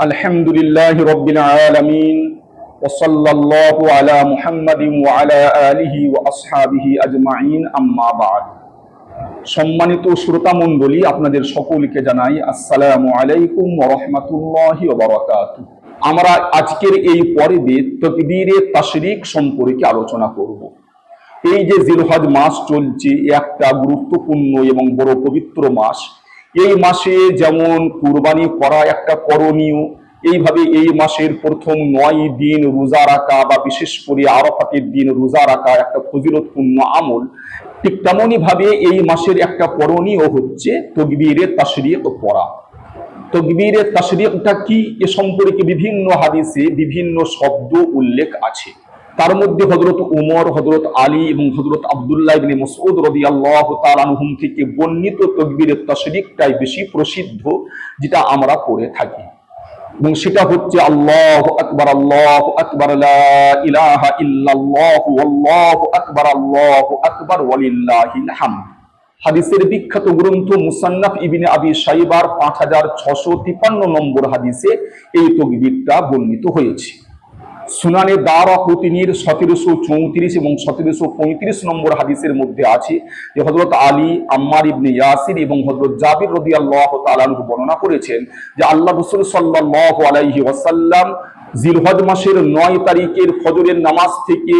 আলহামদুলিল্লাহি রাব্বিল আলামিন ওয়া সাল্লাল্লাহু আলা মুহাম্মাদিন ওয়া আলা আলিহি ওয়া আসহাবিহি আজমাইন, আম্মা বা'দ। সম্মানিত শ্রোতা মণ্ডলী, আপনাদের সকলকে জানাই আসসালামু আলাইকুম ওয়া রাহমাতুল্লাহি ওয়া বারাকাতুহু। আমরা আজকের এই পর্বে তাকবীরে তাশরিক সম্পর্কে আলোচনা করব। এই যে জিলহজ মাস চলছে, একটা গুরুত্বপূর্ণ এবং বড় পবিত্র মাস। এই মাসে যেমন কুরবানি করা একটা করণীয়, এইভাবে এই মাসের প্রথম ৯ দিন রোজা রাখা বা বিশেষ করে আরাফাতের দিন রোজা রাখা একটা ফজিলতপূর্ণ আমল। ঠিক তেমনই ভাবে এই মাসের একটা করণীয় হচ্ছে তাকবীরে তাশরিক পড়া। তাকবীরে তাশরিকটা কি, এ সম্পর্কে বিভিন্ন হাদিসে বিভিন্ন শব্দ উল্লেখ আছে। তার মধ্যে হযরত উমর, হযরত আলী এবং হযরত আব্দুল্লাহ ইবনে মাসউদ রাদিয়াল্লাহু তাআলা আনহুম থেকে বর্ণিত তাকবীরে তাশরিকটাই বেশি প্রসিদ্ধ, যেটা আমরা পড়ে থাকি। এবং সেটা হচ্ছে আল্লাহু আকবার, আল্লাহু আকবার, লা ইলাহা ইল্লাল্লাহু আল্লাহু আকবার ওয়ালিল্লাহিল হামদ। হাদিসের বিখ্যাত গ্রন্থ মুসান্নাফ ইবনে আবি শাইবার 5653 নম্বর হাদিসে এই তাকবীরটা বর্ণিত হয়েছে। সুনানে দারাকুতিনির 1734 এবং 1735 নম্বর হাদিসের মধ্যে আছে যে হযরত আলী, আম্মার ইবনে ইয়াসির এবং হযরত জাবির রাদিয়াল্লাহু তাআলা আনহু বর্ণনা করেছেন যে আল্লাহ রাসূল সাল্লাল্লাহু আলাইহি ওয়াসাল্লাম জিলহজ মাসের ৯ তারিখের ফজরের নামাজ থেকে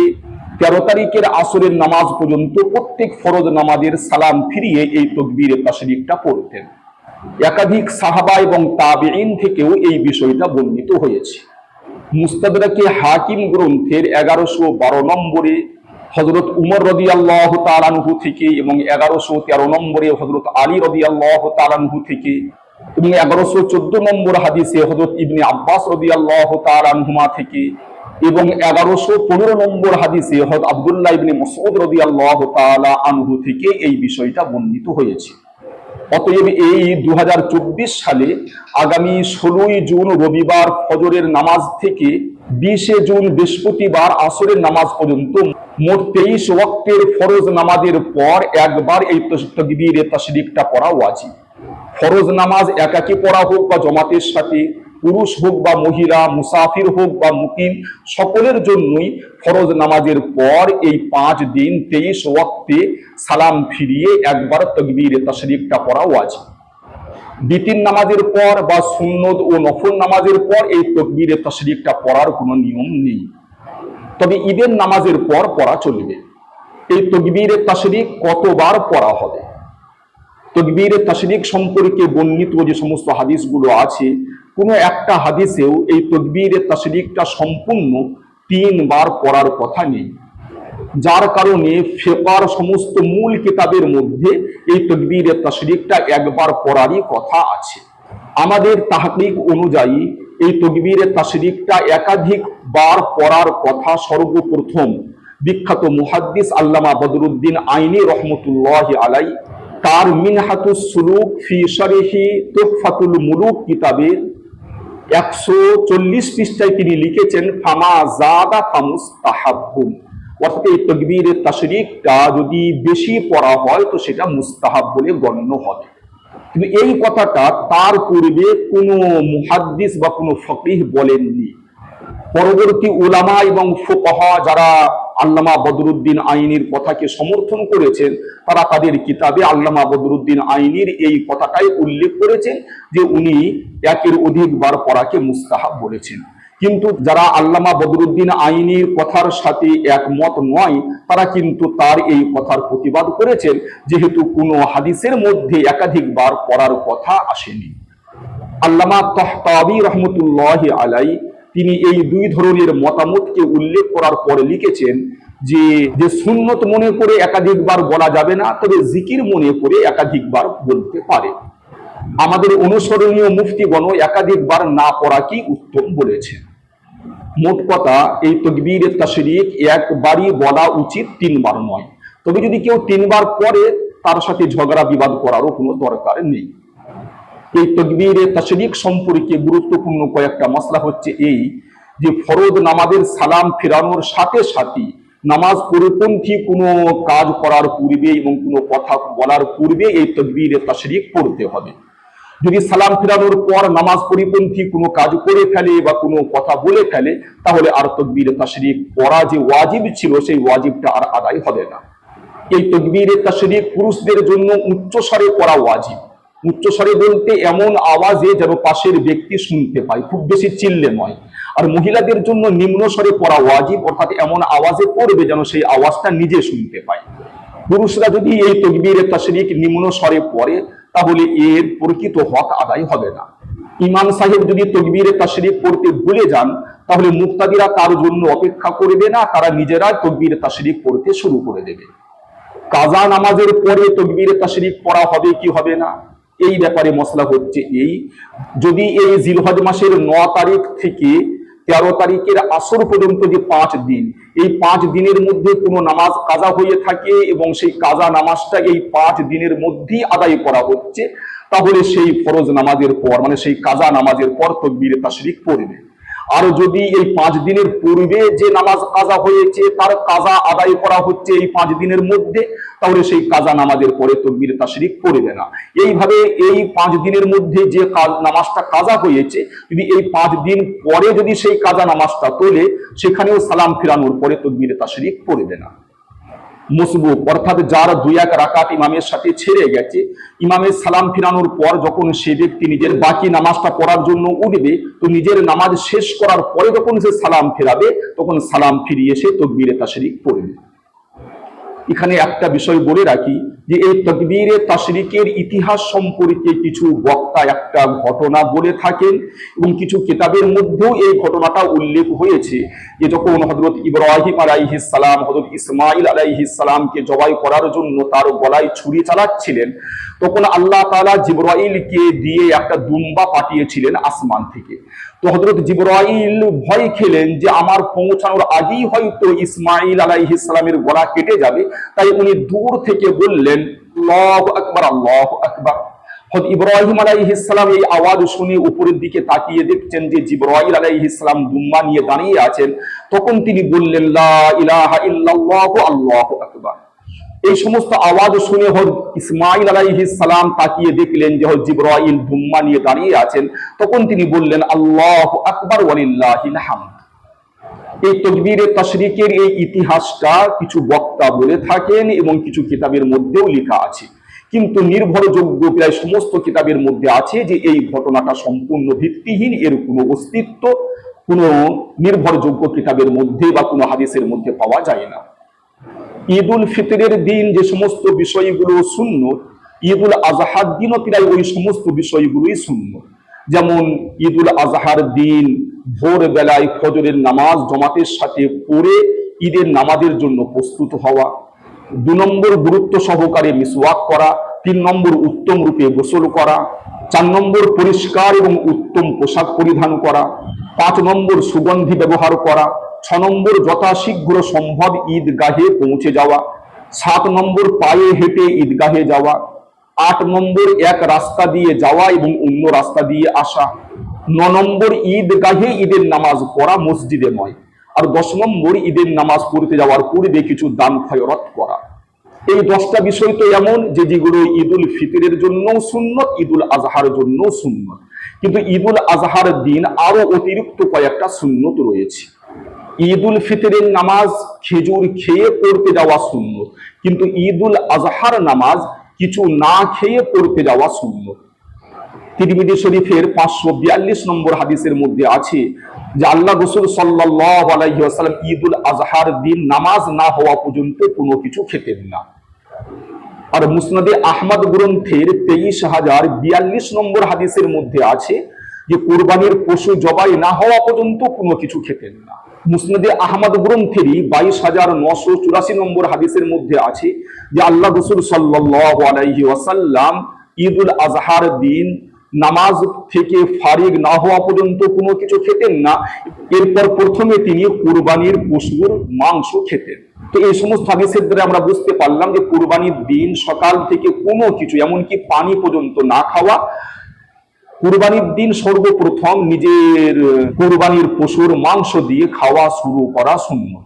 ১৩ তারিখের আসরের নামাজ পর্যন্ত প্রত্যেক ফরজ নামাজের সালাম ফিরিয়ে এই তাকবীরে তাশরিকটা পড়তেন। একাধিক সাহাবা এবং তাবেঈন থেকেও এই বিষয়টা বর্ণিত হয়েছে। মুস্তাদরাকে হাকিম গ্রন্থের 1112 নম্বরে হযরত উমর রাদিয়াল্লাহু তাআলা আনহু থেকে এবং 1113 নম্বরে হযরত আলী রাদিয়াল্লাহু তাআলা আনহু থেকে এবং 1114 নম্বর হাদিসে হযরত ইবনে আব্বাস রাদিয়াল্লাহু তাআলা আনহুমা থেকে এবং 1115 নম্বর হাদিসে হযরত আব্দুল্লাহ ইবনে মাসউদ রাদিয়াল্লাহু তাআলা আনহু থেকে এই বিষয়টা বর্ণিত হয়েছে। অতএব এই 2024 সালে আগামী 16ই জুন রবিবার ফজরের নামাজ থেকে 20শে জুন বৃহস্পতিবার আসরের নামাজ পর্যন্ত মোট 23 ওয়াক্তের ফরজ নামাজের পর একবার এই তাকবীরে তাশরিকটা পড়া ওয়াজিব। ফরজ নামাজ একাকী পড়া হোক বা জামাতের সাথে, পুরুষ হোক বা মহিলা, মুসাফির হোক বা মুকিম, সকলের জন্যই ফরজ নামাজের পর এই 5 দিন 23 ওয়াক্তে সালাম ফিরিয়ে একবার তাকবীরে তাশরিকটা পড়া ওয়াজিব। বিতির নামাজের পর বা সুন্নত ও নফল নামাজের পর এই তাকবীরে তাশরিকটা পড়ার কোনো নিয়ম নেই, তবে ঈদের নামাজের পর পড়া চলবে। এই তাকবীরে তাশরিক কতবার পড়া হবে? তাকবীরে তাশরিক সম্পর্কে বর্ণিত যে সমস্ত হাদিসগুলো আছে, কোনো একটা হাদিসেও এই তাকবীরে তাশরিকটা সম্পূর্ণ 3 বার পড়ার কথা নেই, যার কারণে ফিকহের সমস্ত মূল কিতাবের মধ্যে এই তাকবীরে তাশরিকটা একবার পড়ারই কথা আছে। আমাদের তাহকিক অনুযায়ী এই তাকবীরে তাশরিকটা একাধিক বার পড়ার কথা সর্বপ্রথম বিখ্যাত মুহাদ্দিস আল্লামা বদরুদ্দিন আইনি রহমতুল্লাহি আলাইহি তার মিনহাতুস সুলুক ফি শারহি তুহফাতুল মুলুক কিতাবের 140 পৃষ্ঠায় তিনি লিখেছেন ফামা যাদা ফামুস্তাহাব্বুন, অর্থাৎ এই তাকবীরে তাশরিকটা যদি বেশি পড়া হয় তো সেটা মুস্তাহাব বলে গণ্য হবে। কিন্তু এই কথাটা তার পূর্বে কোনো মুহাদ্দিস বা কোনো ফকিহ বলেননি। পরবর্তী উলামা এবং ফুকাহা যারা আল্লামা বদরুদ্দিন আইনির কথাকে সমর্থন করেছেন, তারা তাদের কিতাবে আল্লামা বদরুদ্দিন আইনির এই কথাটাই উল্লেখ করেছেন যে উনি একের অধিকবার পড়াকে মুস্তাহাব বলেছেন। কিন্তু যারা আল্লামা বদরুদ্দিন আইনির কথার সাথে একমত নয়, তারা কিন্তু তার এই কথার প্রতিবাদ করেছেন, যেহেতু কোনো হাদিসের মধ্যে একাধিকবার পড়ার কথা আসেনি। আল্লামা তাহতাবী রহমতুল্লাহি আলাইহি তিনি এই 2 ধরনের মতামতকে উল্লেখ করার পরে লিখেছেন যে সুন্নত মনে করে একাধিকবার বলা যাবে না, তবে জিকির মনে করে একাধিকবার বলতে পারে। আমাদের অনুসরণীয় মুফতিগণ একাধিকবার না পড়াকেই উত্তম বলেছেন। মোট কথা, এই তাকবীরে তাশরিক একবারই বলা উচিত, 3 বার নয়। তবে যদি কেউ 3 বার পড়ে, তার সাথে ঝগড়া বিবাদ করারও কোনো দরকার নেই। এই তাকবীরে তাশরিক সম্পর্কে গুরুত্বপূর্ণ কয়েকটা মাসলা হচ্ছে এই যে ফরজ নামাজের সালাম ফেরানোর সাথে সাথে নামাজ পরিপন্থী কোনো কাজ করার পূর্বে এবং কোনো কথা বলার পূর্বে এই তাকবীরে তাশরিক পড়তে হবে। যদি সালাম ফেরানোর পর নামাজ পরিপন্থী কোনো কাজ করে ফেলে বা কোনো কথা বলে ফেলে, তাহলে আর তাকবীরে তাশরিক পড়া যে ওয়াজিব ছিল সেই ওয়াজিবটা আর আদায় হবে না। এই তাকবীরে তাশরিক পুরুষদের জন্য উচ্চস্বরে পড়া ওয়াজিব। উচ্চস্বরে বলতে এমন আওয়াজে যেন পাশের ব্যক্তি শুনতে পায়, খুব বেশি চিল্লে নয়। আর মহিলাদের জন্য নিম্ন স্বরে পড়া ওয়াজিব, অর্থাৎ এমন আওয়াজে পড়বে যেন সেই আওয়াজটা নিজে শুনতে পায়। পুরুষরা যদি এই তাকবীরে তাশরিক নিম্ন স্বরে পড়ে, তাহলে এর প্রকৃত হক আদায় হবে না। ইমাম সাহেব যদি তাকবীরে তাশরিক পড়তে ভুলে যান, তাহলে মুক্তাদিরা তার জন্য অপেক্ষা করবে না, তারা নিজেরা তাকবীরে তাশরিক পড়তে শুরু করে দেবে। কাজা নামাজের পরে তাকবীরে তাশরিক পড়া হবে কি হবে না, এই ব্যাপারে মসলা হচ্ছে এই, যদি এই জিলহজ মাসের 9 তারিখ থেকে 13 তারিখের আসর পর্যন্ত যে 5 দিন, এই 5 দিনের মধ্যে কোনো নামাজ কাজা হয়ে থাকে এবং সেই কাজা নামাজটা এই 5 দিনের মধ্যেই আদায় করা হচ্ছে, তাহলে সেই ফরজ নামাজের পর, মানে সেই কাজা নামাজের পর তাকবীরে তাশরিক পড়বে। আর যদি এই 5 দিনের পূর্বে যে নামাজ কাজা হয়েছে তার কাজা আদায় করা হচ্ছে এই 5 দিনের মধ্যে, তাহলে সেই কাজা নামাজের পরে তাকবীরে তাশরিক পড়বে না। এইভাবে এই 5 দিনের মধ্যে যে নামাজটা কাজা হয়েছে, যদি এই 5 দিন পরে যদি সেই কাজা নামাজটা তোলে, সেখানেও সালাম ফিরানোর পরে তাকবীরে তাশরিক পড়বে না। মুসবুক অর্থাৎ যার 2-1 রাকাত ইমামের সাথে ছেড়ে গেছে, ইমামের সালাম ফিরানোর পর যখন সে ব্যক্তি নিজের বাকি নামাজটা পড়ার জন্য উঠবে, তো নিজের নামাজ শেষ করার পরে যখন সে সালাম ফেরাবে, তখন সালাম ফিরিয়ে সে তাকবীরে তাশরিক পড়বে। এখানে একটা বিষয় বলে রাখি যে এই তাকবীরে তাশরিকের ইতিহাস সম্পর্কে কিছু বক্তা একটা ঘটনা বলে থাকেন, এবং কিছু কিতাবের মধ্যেও এই ঘটনাটা উল্লেখ হয়েছে যে যখন হযরত ইব্রাহিম আলাইহিস সালাম হযরত ইসমাঈল আলাইহিস সালামকে জবাই করার জন্য তার গলায় ছুরি চালাচ্ছিলেন, তখন আল্লাহ তাআলা জিবরাইলকে দিয়ে একটা দুম্বা পাঠিয়েছিলেন আসমান থেকে। তো হযরত জিবরাইল ভয় খেলেন যে আমার পৌঁছানোর আগেই হয়তো ইসমাঈল আলাইহিস সালামের গলা কেটে যাবে, তাই উনি দূর থেকে বললেন আল্লাহু আকবার, আল্লাহু আকবার। হযরত ইব্রাহিম আলাইহিস সালাম এই আওয়াজ শুনে উপরের দিকে তাকিয়ে দেখছেন যে জিবরাইল আলাইহিস সালাম দুম্বা নিয়ে দাঁড়িয়ে আছেন, তখন তিনি বললেন লা ইলাহা ইল্লাল্লাহু আল্লাহু আকবার। এই সমস্ত আওয়াজ শুনে হযরত ইসমাঈল আলাইহিস সালাম তাকিয়ে দেখলেন যে হযরত জিবরাইল দুম্বা নিয়ে দাঁড়িয়ে আছেন, তখন তিনি বললেন আল্লাহু আকবার ওয়ালিল্লাহিল হামদ। এই তাকবীরে তাশরিকের এই ইতিহাসটা কিছু বক্তা বলে থাকেন এবং কিছু কিতাবের মধ্যেও লেখা আছে, কিন্তু নির্ভরযোগ্য প্রায় সমস্ত কিতাবের মধ্যে আছে যে এই ঘটনাটা সম্পূর্ণ ভিত্তিহীন, এর কোনো অস্তিত্ব কোনো নির্ভরযোগ্য কিতাবের মধ্যে বা কোনো হাদিসের মধ্যে পাওয়া যায় না। ঈদ উল ফিতরের দিন যে সমস্ত বিষয়গুলো সুন্নত, ঈদ উল আজহার দিনও প্রায় ওই সমস্ত বিষয়গুলোই সুন্নত। যেমন ঈদ উল আজহার দিন ভোর বেলায় ফজরের নামাজ জামাতের সাথে পড়ে ঈদের নামাজের জন্য প্রস্তুত হওয়া, 2 নম্বর গুরুত্ব সহকারে মিসওয়াক করা, 3 নম্বর উত্তম রূপে গোসল করা, 4 নম্বর পরিষ্কার এবং উত্তম পোশাক পরিধান করা, 5 নম্বর সুগন্ধি ব্যবহার করা, 6 নম্বর যথাশীঘ্র সম্ভব ঈদগাহে পৌঁছে যাওয়া, 7 নম্বর পায়ে হেঁটে ঈদগাহে যাওয়া, 8 নম্বর এক রাস্তা দিয়ে যাওয়া এবং অন্য রাস্তা দিয়ে আসা, 9 নম্বর ঈদগাহে ঈদের নামাজ পড়া মসজিদে নয়, আর 10 নম্বর ঈদের নামাজ পড়তে যাওয়ার পূর্বে কিছু দান খয়রাত করা। এই 10টা বিষয় তো এমন যে যেগুলো ঈদ উল ফিতরের জন্য সুন্নত, ঈদ উল আজহার জন্য সুন্নত, কিন্তু ঈদ উল আজহার দিন আরো অতিরিক্ত কয়েকটা সুন্নত রয়েছে। ঈদ উল ফিতরের নামাজ খেজুর খেয়ে পড়তে যাওয়া সুন্নত, কিন্তু ঈদ উল আজহার নামাজ কিছু না খেয়ে পড়তে যাওয়া সুন্নত। তিরমিজি শরীফের 542 নম্বর হাদিসের মধ্যে আছে যে আল্লাহ রাসূল সাল্লাল্লাহু আলাইহি ওয়াসাল্লাম ঈদ উল আজহার দিন নামাজ না হওয়া পর্যন্ত কোনো কিছু খেতেন না। আর মুসনাদে আহমদ গ্রন্থের 23,042 নম্বর হাদিসের মধ্যে আছে যে কুরবানির পশু জবাই না হওয়া পর্যন্ত কোনো কিছু খেতেন না। মুসনাদে আহমদ গ্রন্থেরই 22,984 নম্বর হাদিসের মধ্যে আছে যে আল্লাহ রাসূল সাল্লাল্লাহু আলাইহি ওয়াসাল্লাম ঈদ উল আজহার দিন নামাজ থেকে ফারিগ না হওয়া পর্যন্ত কোনো কিছু খেতেন না, এরপর প্রথমে তিনি কুরবানির পশুর মাংস খেতেন। তো এই সমস্ত হাদিসের দ্বারা আমরা বুঝতে পারলাম যে কুরবানির দিন সকাল থেকে কোনো কিছু এমনকি পানি পর্যন্ত না খাওয়া, কুরবানির দিন সর্বপ্রথম নিজের কুরবানির পশুর মাংস দিয়ে খাওয়া শুরু করা সুন্নত।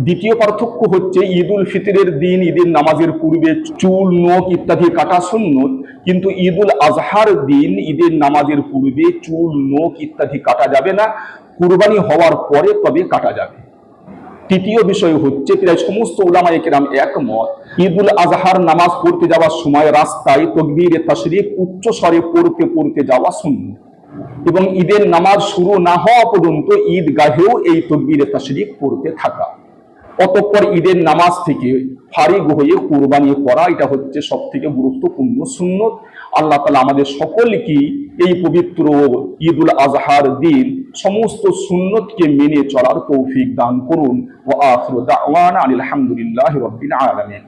দ্বিতীয় পার্থক্য হচ্ছে ঈদ উল ফিতরের দিন ঈদের নামাজের পূর্বে চুল নখ ইত্যাদি কাটা সুন্নত, কিন্তু ঈদ উল আজহার দিন ঈদের নামাজের পূর্বে চুল নখ ইত্যাদি কাটা যাবে না, কুরবানি হওয়ার পরে তবে কাটা যাবে। তৃতীয় বিষয় হচ্ছে প্রায় সমস্ত উলামায়ে কেরাম একমত, ঈদ উল আজহার নামাজ পড়তে যাওয়ার সময় রাস্তায় তাকবীরে তাশরিক উচ্চ স্বরে পড়তে পড়তে যাওয়া সুন্নাত, এবং ঈদের নামাজ শুরু না হওয়া পর্যন্ত ঈদগাহেও এই তাকবীরে তাশরিক পড়তে থাকা। অতঃপর ঈদের নামাজ থেকে ফারিগ হয়ে কুরবানি করা, এটা হচ্ছে সব থেকে গুরুত্বপূর্ণ সুন্নত। আল্লাহ তাআলা আমাদের সকলকে এই পবিত্র ঈদ উল আজহার দিন সমস্ত সুন্নতকে মেনে চলার তৌফিক দান করুন। ওয়া আখিরু দাওয়ানা আলহামদুলিল্লাহি রাব্বিল আলামিন।